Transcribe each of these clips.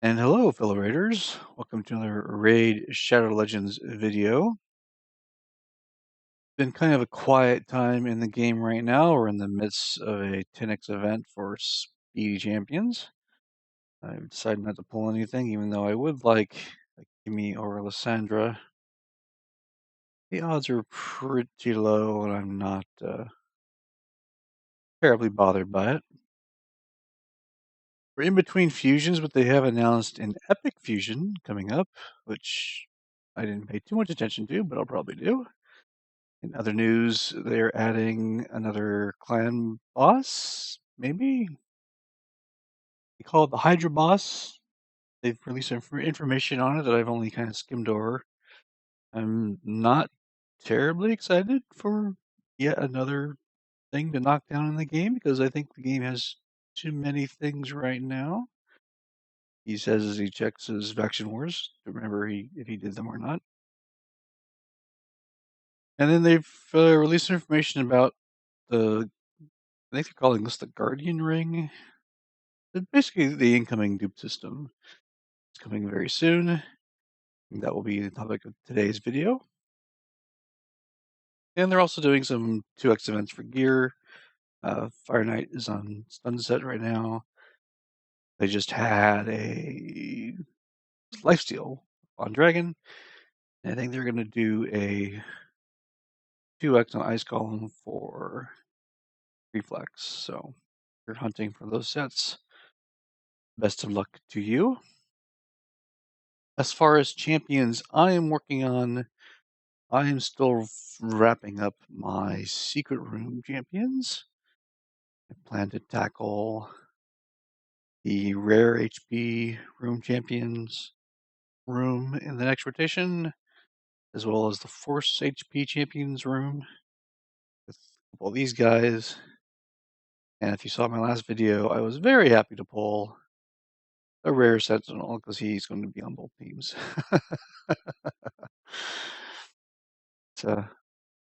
And hello, fellow raiders. Welcome to another Raid Shadow Legends video. Been kind of a quiet time in the game right now. We're in the midst of a 10x event for speedy champions. I've decided not to pull anything, even though I would like Kimi or Lysandra. The odds are pretty low, and I'm not terribly bothered by it. We're in between fusions, but they have announced an epic fusion coming up, which I didn't pay too much attention to, but I'll probably do. In other news, they're adding another clan boss, maybe? They call it the Hydra boss. They've released information on it that I've only kind of skimmed over. I'm not terribly excited for yet another thing to knock down in the game because I think the game has too many things right now. He says as he checks his faction wars to remember if he did them or not. And then they've released information about I think they're calling this the Guardian Ring. Basically, the incoming dupe system is coming very soon. That will be the topic of today's video. And they're also doing some 2x events for gear. Fire Knight is on Sunset right now. They just had a lifesteal on Dragon. And I think they're going to do a 2x on Ice Golem for Reflex. So if you're hunting for those sets, best of luck to you. As far as champions I am working on, I am still wrapping up my secret room champions. I plan to tackle the rare HP room champions room in the next rotation, as well as the force HP champions room with all these guys. And if you saw my last video, I was very happy to pull a rare sentinel because he's going to be on both teams. It's kind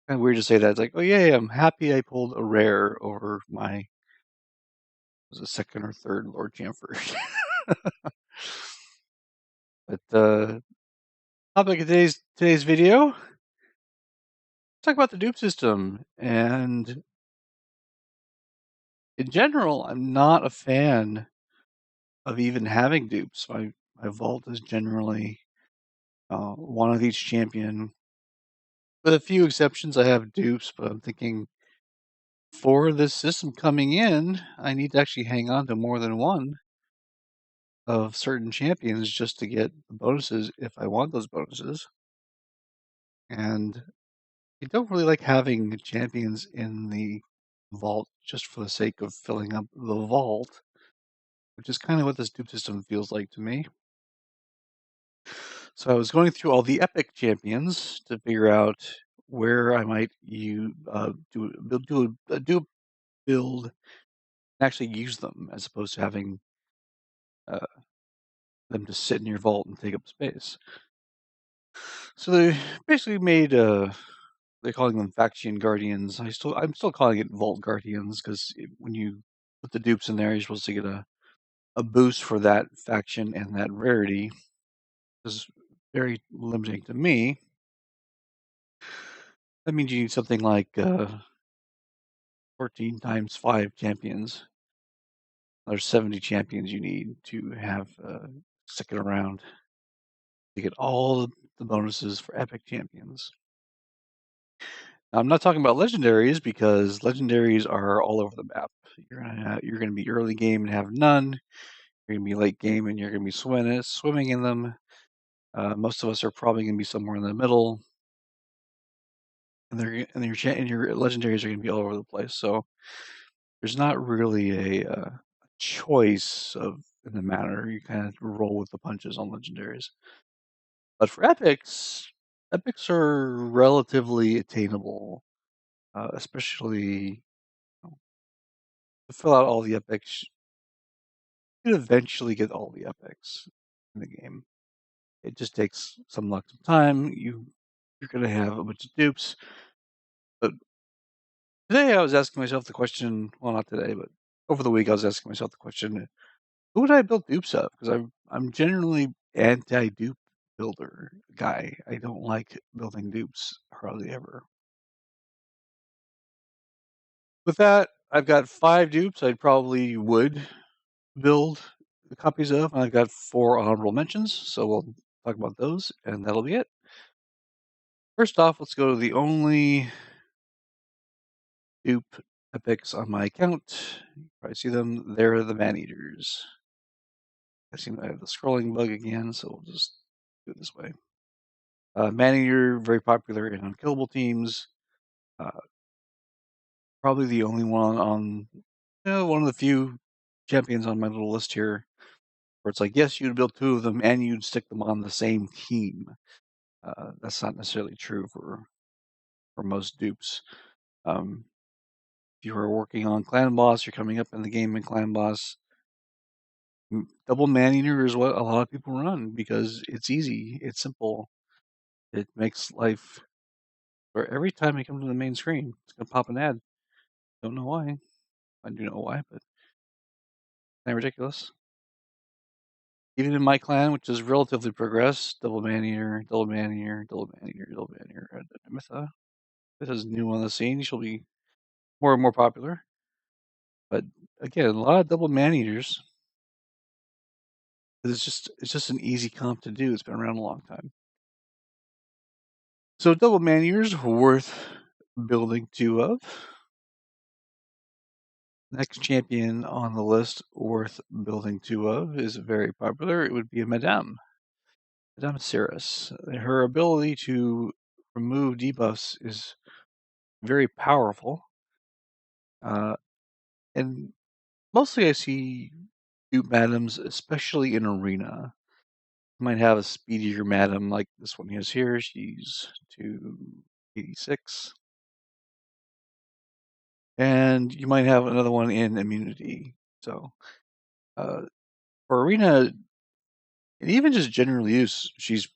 of weird to say that. It's like, oh yeah, I'm happy I pulled a rare over my was a second or third Lord Chamfer. But topic of today's video, let's talk about the dupe system. And in general, I'm not a fan of even having dupes. My vault is generally one of each champion. With a few exceptions, I have dupes, but I'm thinking for this system coming in, I need to actually hang on to more than one of certain champions just to get the bonuses if I want those bonuses. And I don't really like having champions in the vault just for the sake of filling up the vault, which is kind of what this dupe system feels like to me. So I was going through all the epic champions to figure out where I might do a dupe build and actually use them as opposed to having them just sit in your vault and take up space. So they basically made they're calling them faction guardians. I'm still calling it vault guardians because when you put the dupes in there, you're supposed to get a boost for that faction and that rarity. This is very limiting to me. That means you need something like 14 times 5 champions. There's 70 champions you need to have second around to get all the bonuses for epic champions. Now, I'm not talking about legendaries because legendaries are all over the map. You're gonna be early game and have none. You're gonna be late game and you're gonna be swimming in them. Most of us are probably gonna be somewhere in the middle, and your legendaries are gonna be all over the place. So there's not really a choice in the matter. You kind of roll with the punches on legendaries. But for epics are relatively attainable, especially to fill out all the epics. You can eventually get all the epics in the game. It just takes some luck, some time. You're going to have a bunch of dupes. But today I was asking myself the question, well, not today, but over the week I was asking myself the question, who would I build dupes of? Because I'm generally anti-dupe builder guy. I don't like building dupes hardly ever. With that, I've got 5 dupes I probably would build the copies of, and I've got 4 honorable mentions, so we'll talk about those, and that'll be it. First off, let's go to the only dupe epics on my account. You probably see them. They're the man-eaters. I seem to have the scrolling bug again, so we'll just do it this way. Man-eater, very popular in unkillable teams. Probably the only one on, one of the few champions on my little list here where it's like, yes, you'd build 2 of them and you'd stick them on the same team. That's not necessarily true for most dupes. If you are working on Clan Boss, you're coming up in the game in Clan Boss, double Man-Eater is what a lot of people run because it's easy, it's simple, it makes life, or every time you come to the main screen, it's going to pop an ad. Don't know why. I do know why, but it's kind of ridiculous. Even in my clan, which is relatively progressed, double Man-Eater, double Man-Eater, double Man-Eater, double Man-Eater, Mytha. This is new on the scene. She'll be more and more popular. But again, a lot of double Man-Eaters. It's just an easy comp to do. It's been around a long time. So double Man-Eaters worth building 2 of. Next champion on the list worth building 2 of is very popular. It would be a Madame Cirrus. Her ability to remove debuffs is very powerful. And mostly I see dupe madams, especially in arena. You might have a speedier madam like this one is here. She's 286. And you might have another one in immunity. So for arena, and even just general use, she's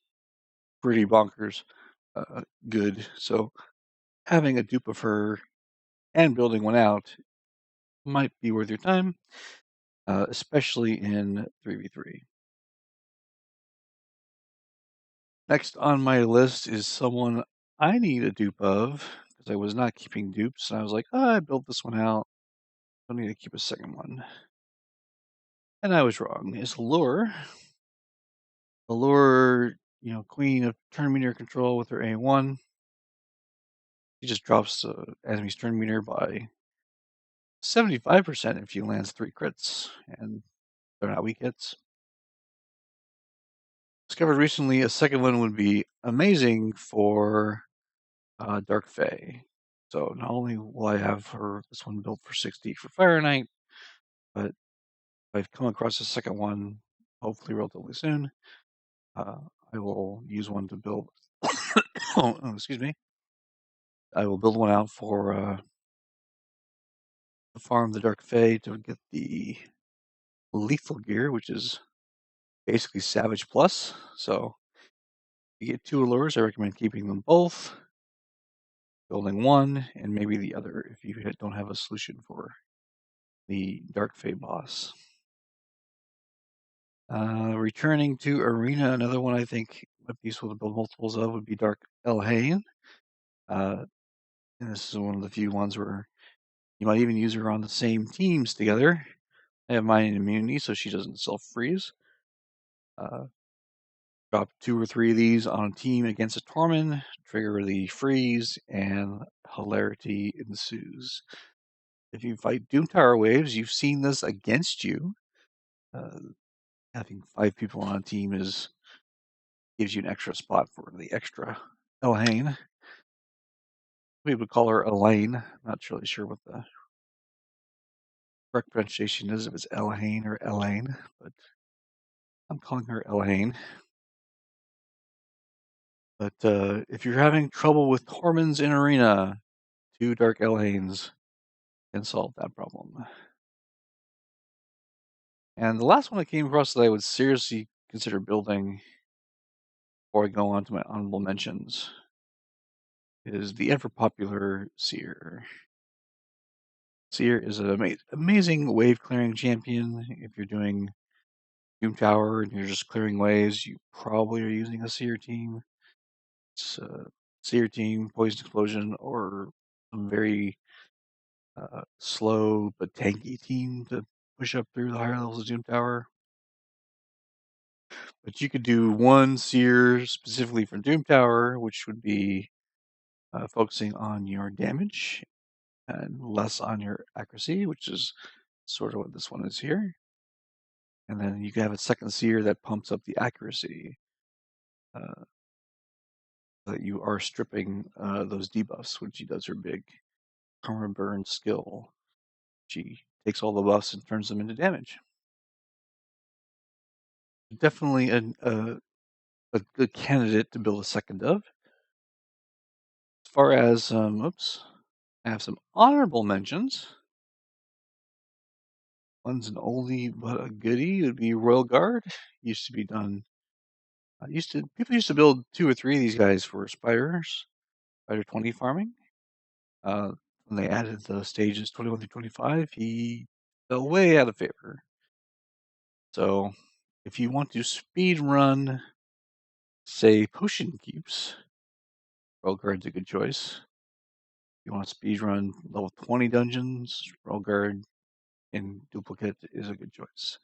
pretty bonkers good. So having a dupe of her and building one out might be worth your time, especially in 3v3. Next on my list is someone I need a dupe of because I was not keeping dupes. And I was like, oh, I built this one out. I need to keep a second one. And I was wrong. It's Allure. Allure, queen of turn meter control with her A1. She just drops the enemy's turn meter by 75% if she lands 3 crits, and they're not weak hits. Discovered recently a second one would be amazing for Dark Fae. So not only will I have this one built for 60 for Fire Knight, but I've come across a second one, hopefully relatively soon. I will use one to build. Oh, excuse me. I will build one out for the farm the Dark Fae to get the lethal gear, which is basically Savage Plus. So you get 2 allures. I recommend keeping them both, building one, and maybe the other if you don't have a solution for the Dark Fae boss. Returning to Arena, another one I think would be useful to build multiples of would be Dark Elhain. And this is one of the few ones where you might even use her on the same teams together. I have mine in immunity, so she doesn't self-freeze. Drop 2 or 3 of these on a team against a Torment, trigger the freeze, and hilarity ensues. If you fight Doom Tower waves, you've seen this against you. Having 5 people on a team gives you an extra spot for the extra Elhain. We would call her Elaine. Not really sure what the correct pronunciation is, if it's Elhain or Elaine, but I'm calling her Elhain. But if you're having trouble with Torments in Arena, 2 Dark Elhains can solve that problem. And the last one I came across that I would seriously consider building before I go on to my honorable mentions is the ever popular Seer. Seer is an amazing wave clearing champion if you're doing Doom Tower and you're just clearing waves, you probably are using a Seer team. It's a Seer team, Poison Explosion, or some very slow but tanky team to push up through the higher levels of Doom Tower. But you could do one Seer specifically for Doom Tower, which would be focusing on your damage and less on your accuracy, which is sort of what this one is here. And then you can have a second Seer that pumps up the accuracy. That you are stripping those debuffs, which he does her big Karma Burn skill. She takes all the buffs and turns them into damage. Definitely a good candidate to build a second of. As far as, oops, I have some honorable mentions. One's an oldie but a goodie. It would be Royal Guard. Used to be done. People used to build 2 or 3 of these guys for spiders, spider 20 farming. When they added the stages 21 through 25, he fell way out of favor. So, if you want to speed run, say, potion keeps, Royal Guard's a good choice. If you want to speed run level 20 dungeons, Royal Guard in duplicate is a good choice.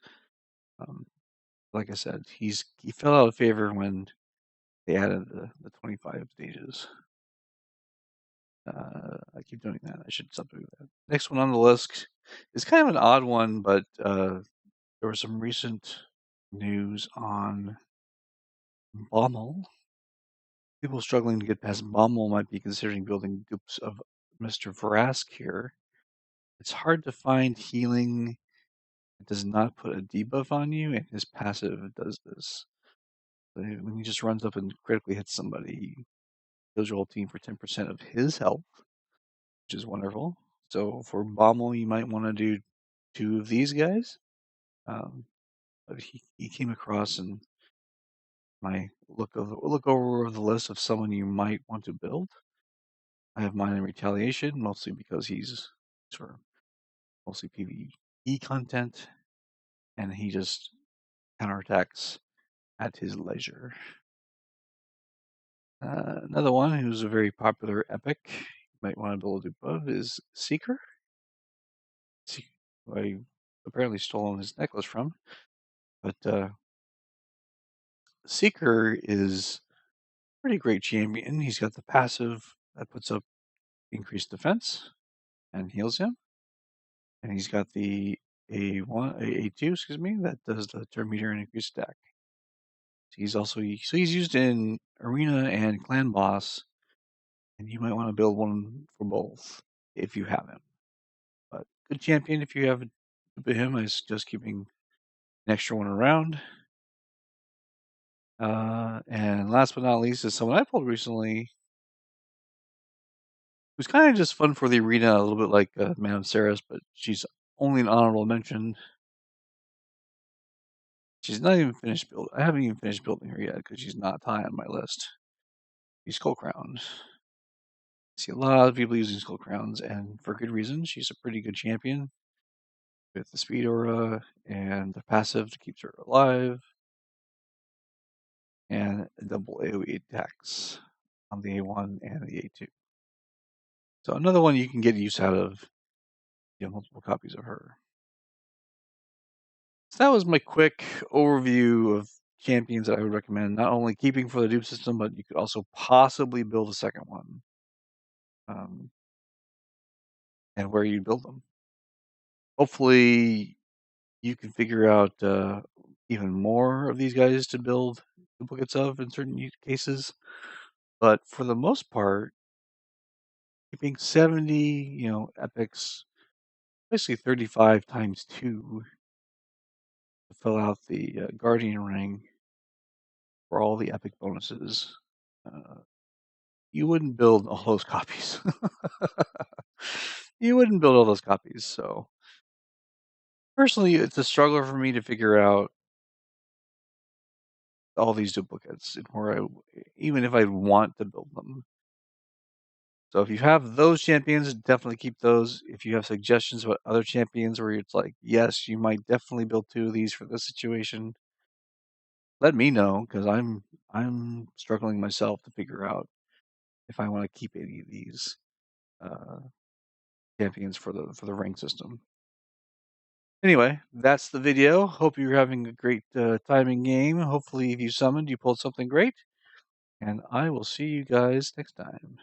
Like I said, he fell out of favor when they added the 25 stages. I keep doing that. I should stop doing that. Next one on the list is kind of an odd one, but there was some recent news on Bommel. People struggling to get past Bommel might be considering building dupes of Mr. Vrask here. It's hard to find healing that does not put a debuff on you, and his passive does this. So when he just runs up and critically hits somebody, he kills your whole team for 10% of his health, which is wonderful. So for Bommel, you might want to do 2 of these guys. But he came across in my look over the list of someone you might want to build. I have mine in Retaliation, mostly because he's sort of mostly PvE content, and he just counterattacks at his leisure. Another one who's a very popular epic you might want to build a dupe of is Seeker, who I apparently stolen his necklace from. But Seeker is a pretty great champion. He's got the passive that puts up increased defense and heals him. And he's got the A2, that does the turn meter and increased attack. He's used in arena and clan boss, and you might want to build one for both if you have him. But good champion if you have him. I suggest keeping an extra one around. And last but not least is someone I pulled recently. Who's kind of just fun for the arena, a little bit like Madame Cirrus, but she's only an honorable mention. She's not even finished building. I haven't even finished building her yet because she's not high on my list. She's Skull Crown. I see a lot of people using Skull Crowns, and for good reason. She's a pretty good champion with the speed aura and the passive that keeps her alive, and double AoE attacks on the A1 and the A2. So another one you can get use out of. You have multiple copies of her. So that was my quick overview of champions that I would recommend, not only keeping for the dupe system, but you could also possibly build a second one. And where you build them. Hopefully, you can figure out even more of these guys to build duplicates of in certain cases. But for the most part, keeping 70, epics, basically 35 times 2 to fill out the Guardian ring for all the epic bonuses. You wouldn't build all those copies. You wouldn't build all those copies, so personally, it's a struggle for me to figure out all these duplicates and even if I want to build them. So if you have those champions, definitely keep those. If you have suggestions about other champions where it's like, yes, you might definitely build 2 of these for this situation, let me know, because I'm struggling myself to figure out if I want to keep any of these uh, champions for the rank system. Anyway, that's the video. Hope you're having a great time in game. Hopefully, if you summoned, you pulled something great. And I will see you guys next time.